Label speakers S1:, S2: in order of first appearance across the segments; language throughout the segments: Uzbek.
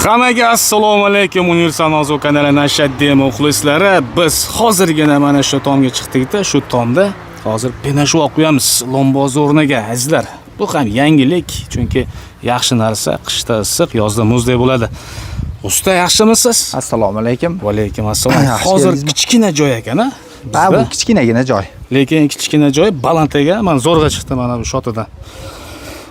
S1: Hammaga assalomu alaykum. Universal Nozo kanali Nashaddiy muxlislari. Biz hozirgina mana shu tomga chiqdik-da, shu tomda hozir penashvoq qo'yamiz lomboz o'rniga, azizlar. Bu ham yangilik, chunki yaxshi narsa qishda issiq, yozda muzdek bo'ladi. Usta, yaxshimisiz?
S2: Assalomu alaykum.
S1: Va alaykum assalom. Hozir kichkina joy ekan-a?
S2: Ha, bu kichkinagina joy.
S1: Lekin kichkina joy balandga, men zo'rg'a chiqdim mana bu shotidan.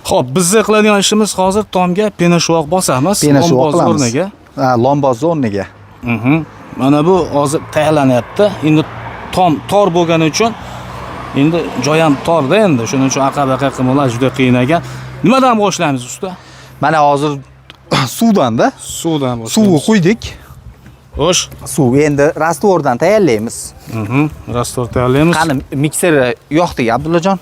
S1: Xo'p, bizni qiladigan ishimiz hozir tomga penashvoq bosamiz, lomboz o'rniga.
S2: Ha, lomboz o'rniga.
S1: Mana bu hozir tayyorlanyapti. Endi tom tor bo'lgani uchun endi joy ham torda endi. Shuning uchun aqaba-qa qilmoqlar juda qiyin ekan. Nimadan boshlaymiz usta?
S2: Mana hozir suvdan-da.
S1: Suvdan boshlaymiz.
S2: Suvni quydik.
S1: Xo'sh,
S2: Suv endi rastvordan tayyorlaymiz.
S1: Rastvor tayyorlaymiz.
S2: Qani mikser yoqdik, Abdullajon.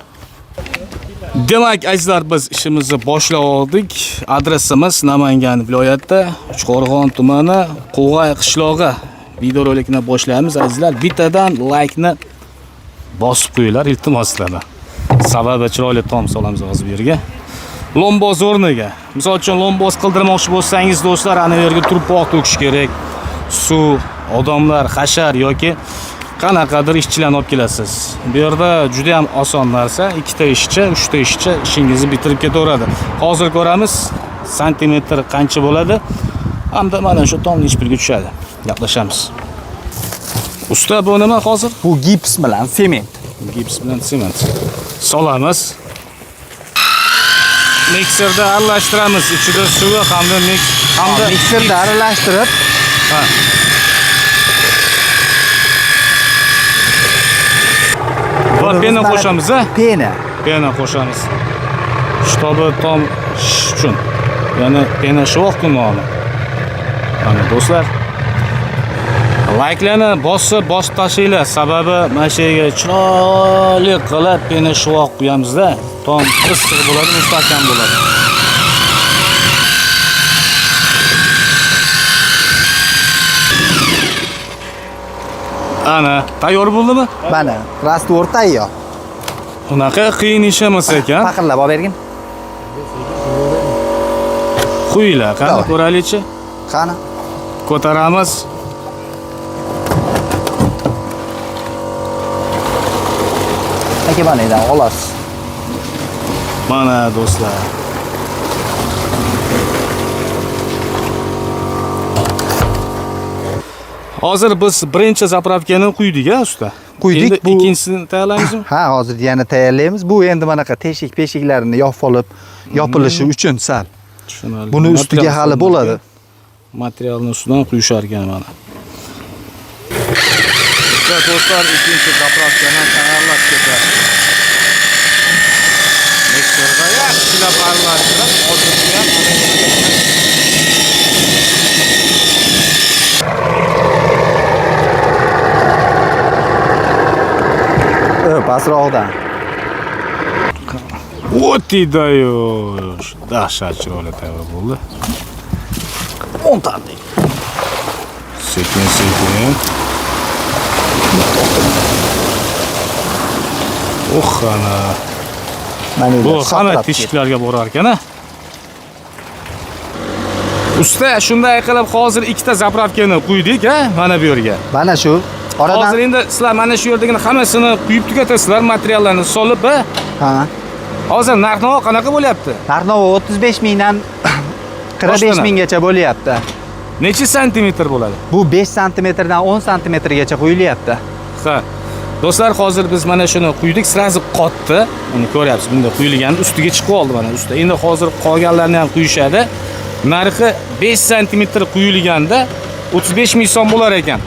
S1: Demak, azizlar, biz ishimizni boshlab oldik. Adresimiz Namangan viloyati, Uchqo'rg'on tumani, Qo'g'ay qishlog'i. Videorolikni boshlaymiz, azizlar. Bittadan like-ni bosib qo'yinglar, iltimos qilaman. Sababi chiroyli tom solamiz hozir bu yerga. Lomboz o'rniga. Misol uchun lomboz qildirmoqchi bo'lsangiz, do'stlar, ana yerga turpoq to'kish kerak. Suv, odamlar, hashar yoki qanaqadir ishchilarni olib kelasiz. Bu yerda juda ham oson narsa. 2 ta ishchi, 3 ta ishchi ishingizni bitirib ketaveradi. Hozir ko'ramiz santimetr qancha bo'ladi. Hamda mana shu tomni ichpilga tushadi. Gaplashamiz. Usta, bu nima hozir?
S2: Bu gips bilan sement.
S1: Gips bilan sement. Solamiz. Mikserda aralashtiramiz. Ichida suvi hamda
S2: mikserda aralashtirib,
S1: ha. Va pena qo'shamiz, a? Pena qo'shamiz. Shtobi tom uchun. Ya'ni penashvoq nomi. Mana do'stlar, like-larni bosib tashlanglar. Sababi mana shu yerga chiroyli qilib penashvoq qo'yamiz-da. Tom issiq bo'ladi, mustahkam bo'ladi. Ana, tayyor bo'ldimi?
S2: Mana, rastvor tayyor.
S1: Bunaqa qiyin ish emas ekan.
S2: Faqirlab olib bergin.
S1: Quyinglar, qani ko'raylik-chi.
S2: Qani.
S1: Ko'taramiz.
S2: Aka banadan olasiz.
S1: Mana do'stlar. Hozir biz birinchi zapravkani quydik-a, usta?
S2: Quydik.
S1: Endi ikkinchisini tayyorlaymizmi?
S2: Ha, hozir yana tayyorlaymiz. Bu endi manaqa teshik-peshiklarini yopilishi uchun sal.
S1: Tushunarli.
S2: Buni ustiga hali bo'ladi.
S1: Materialni ustidan quyishar ekan mana. Do'stlar, ikkinchi zapravkani tayyorlab ketadi. Mikserda yaxshilab aralashtirib, hozirgi ham
S2: pastroqdan.
S1: O'tidayo. Dahshat chiroyli tayyor bo'ldi.
S2: 10 tanlik.
S1: Sekin. Ana. Bu hamma teshiklarga borar ekan-a. Usta, shunday qilib hozir 2 ta zapravkani quydik-a, mana bu yerga.
S2: Mana shu.
S1: Hozir endi sizlar mana shu yerdagini hammasini quyib tugatasizlar, materiallarni solib,
S2: ha.
S1: Hozir narx-navo qanaqa bo'lyapti?
S2: Narx-navo 35 mingdan 45 minggacha bo'lyapti.
S1: Necha santimetr bo'ladi?
S2: Bu 5 santimetrdan 10 santimetrgacha qo'yilyapti.
S1: Ha. Do'stlar, hozir biz mana shuni quydik, sirazi qotdi. Uni ko'ryapsiz, bunda quyilgani ustiga chiqib oldi mana usta. Endi hozir qolganlarni ham quyishadi. Narxi 5 santimetr quyilganda 35 ming so'm bo'lar ekan.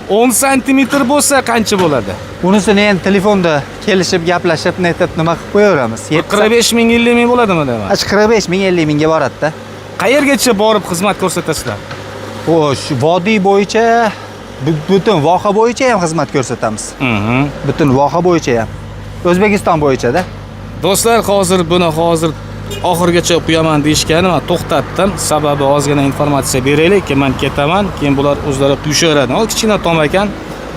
S1: 10 santimetr bo'lsa qancha bo'ladi?
S2: Unisini endi telefonda kelishib, gaplashib, netib nima qilib qo'yaveramiz.
S1: 45 ming, 50 ming bo'ladimi deyman?
S2: 45 ming, 50 mingga boradi-da.
S1: Qayergacha borib xizmat ko'rsatasizlar?
S2: Shu vodiy bo'yicha, butun voha bo'yicha ham xizmat ko'rsatamiz. Butun voha bo'yicha ham. O'zbekiston bo'yicha-da.
S1: Do'stlar, buni oxirgacha qo'yaman deyishgani, men to'xtatdim. Sababi ozgina informatsiya beraylik, keyin men ketaman, keyin bular o'zlari quyishaveradi. O kichkina tom ekan,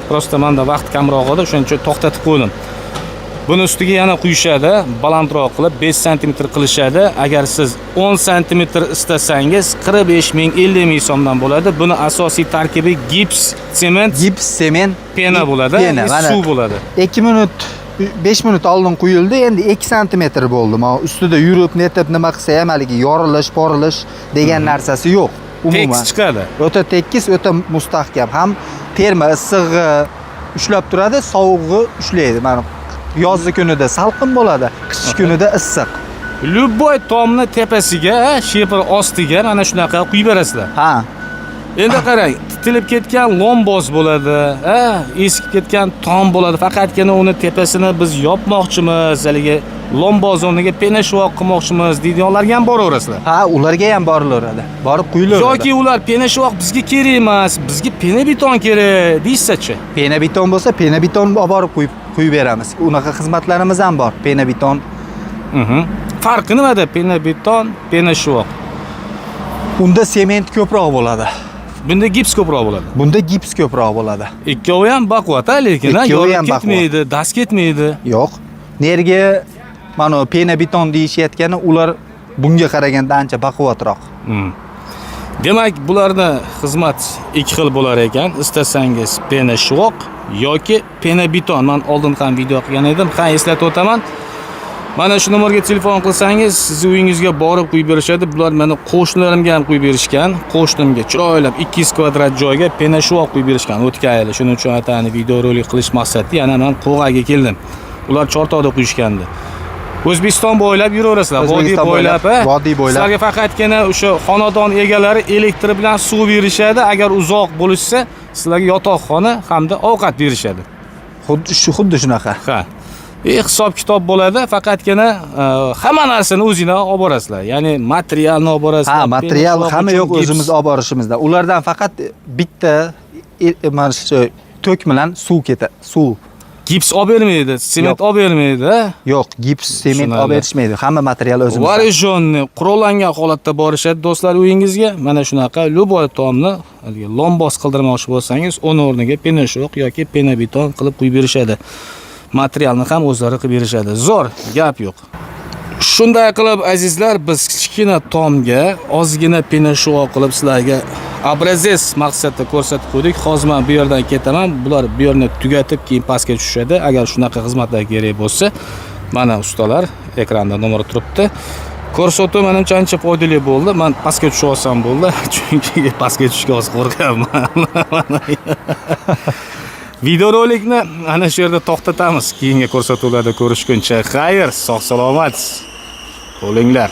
S1: prosta menda vaqt kamroq edi, shuning uchun to'xtatib qo'ydim. Buni ustiga yana quyishadi, balandroq qilib 5 sm qilishadi. Agar siz 10 sm istasangiz 45 ming 50 ming so'mdan bo'ladi. Buni asosiy tarkibi gips, sement, pena bo'ladi, suv bo'ladi.
S2: 2 minut 5 minut oldin quyildi, endi 2 sm bo'ldi. Mana ustida yurib, netib nima qilsa ham haligi yorilish, porilish degan narsasi yo'q.
S1: Tekis chiqadi.
S2: O'ta tekis, o'ta mustahkam. Ham terma issig'i ushlab turadi, sovug'i ushlaydi. Mana yozgi kunida salqin bo'ladi, qish kunida issiq.
S1: Любой tomni tepasiga, shepir ostiga mana shunaqa quyib berasizlar.
S2: Ha.
S1: Endi qarang, titilib ketgan lomboz bo'ladi, eskib ketgan tom bo'ladi. Faqatgina uni tepasini biz yopmoqchimiz, haligi lomboz o'rniga penashvoq qilmoqchimiz deydiganlarga ham boraverasizlar.
S2: Ha, ularga ham borilaveradi. Borib quyilaveradi.
S1: Yoki ular penashvoq bizga kerak emas, bizga penabeton kerak deysa-chi.
S2: Penabeton bo'lsa, penabeton olib borib quyib beramiz. Unaqa xizmatlarimiz ham bor, penabeton.
S1: Farqi nimada penabeton, penashvoq?
S2: Unda sement ko'proq bo'ladi.
S1: Bunda gips ko'proq bo'ladi.
S2: Bunda gips ko'proq bo'ladi.
S1: Ikkovi ham baquvvat, lekin yorib ketmaydi, dast ketmaydi.
S2: Yo'q. Nerga mana penabeton deyishayotgani, ular bunga qaraganda ancha baquvvatroq.
S1: Demak, bularni xizmat ikki xil bo'lar ekan. Istasangiz penashvoq yoki penabeton. Men oldin ham video qilgan edim. Ha, eslatib o'taman. Mana shu nomerga telefon qilsangiz, sizni uyingizga borib quyib berishadi. Bular meni qo'shnilarimga ham quyib berishgan. Qo'shnimga chiroylab 200 kvadrat joyga penashvoq quyib berishgan o'tgan yili. Shuning uchun atani video rolik qilish maqsadida yana men Qo'g'aga keldim. Ular Chortoqda quyishgandi. O'zbekiston bo'ylab yuraverasizlar, vodiy bo'ylab,
S2: vodiy bo'ylab.
S1: Sizlarga faqatgina o'sha xonadon egalari elektr bilan suv berishadi. Agar uzoq bo'lishsa, sizlarga yotoqxona hamda ovqat berishadi.
S2: Xuddi shunaqa.
S1: Ha. Hisob kitob bo'ladi, faqatgina hamma narsani o'zingizlar olib borasizlar. Ya'ni materialni olib borasizlar.
S2: Ha, material hamma yo'q, o'zimiz olib borishimizda. Ulardan faqat bitta mana shu to'k bilan suv ketadi. Suv.
S1: Gips olib bermaydi, sement olib bermaydi.
S2: Yo'q, gips, sement olib berishmaydi. Hamma material o'zimizda.
S1: Varijonni qurollangan holatda borishadi do'stlar uyingizga. Mana shunaqa любой tomni lomboz qildirmoqchi bo'lsangiz, uni o'rniga penashvoq yoki penabeton qilib quyib berishadi. Materialni ham o'zlari qilib berishadi. Zo'r, gap yo'q. Shunday qilib azizlar, biz kichkina tomga ozgina penashvoq qilib sizlarga obrazes maqsadda ko'rsatib qo'ydik. Hozir men bu yerdan ketaman. Bular bu yerni tugatib keyin pastga tushadi. Agar shunaqa xizmatlar kerak bo'lsa, mana ustalar ekranda nomer turibdi. Ko'rsatuv menimcha ancha foydali bo'ldi. Men pastga tushib olsam bo'ldi, chunki pastga tushishga hozir qo'rqaman. Videorolikni ana shu yerda to'xtatamiz. Keyingi ko'rsatuvlarda ko'rishguncha xayr, sog' salomat bo'linglar.